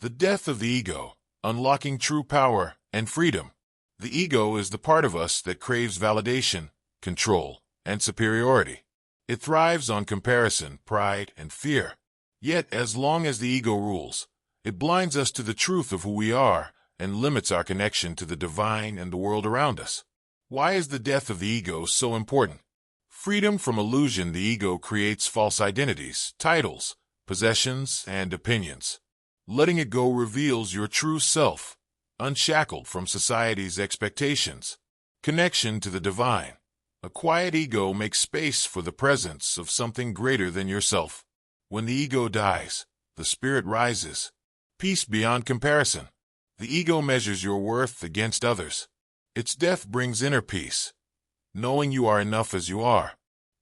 The death of the ego, unlocking true power and freedom. The ego is the part of us that craves validation, control, and superiority. It thrives on comparison, pride, and fear. Yet, as long as the ego rules, it blinds us to the truth of who we are and limits our connection to the divine and the world around us. Why is the death of the ego so important? Freedom from illusion. The ego creates false identities, titles, possessions, and opinions. Letting it go reveals your true self, unshackled from society's expectations. Connection to the divine. A quiet ego makes space for the presence of something greater than yourself. When the ego dies, the spirit rises. Peace beyond comparison. The ego measures your worth against others. Its death brings inner peace, knowing you are enough as you are.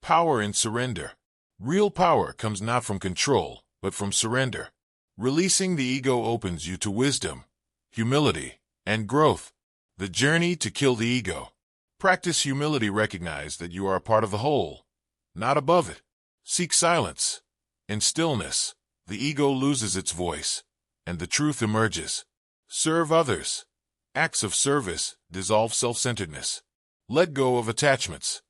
Power in surrender. Real power comes not from control, but from surrender. Releasing the ego opens you to wisdom, humility, and growth. The journey to kill the ego. Practice humility. Recognize that you are a part of the whole, not above it. Seek silence. In stillness, the ego loses its voice, and the truth emerges. Serve others. Acts of service dissolve self-centeredness. Let go of attachments.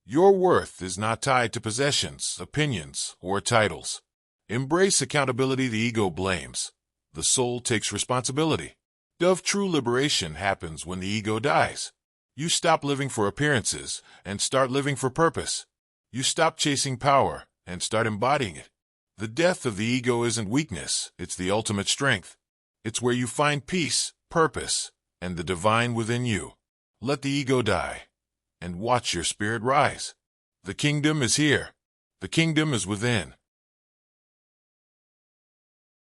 Your worth is not tied to possessions, opinions, or titles. Embrace accountability. The ego blames. The soul takes responsibility. True liberation happens when the ego dies. You stop living for appearances and start living for purpose. You stop chasing power and start embodying it. The death of the ego isn't weakness, it's the ultimate strength. It's where you find peace, purpose, and the divine within you. Let the ego die, and watch your spirit rise. The kingdom is here. The kingdom is within.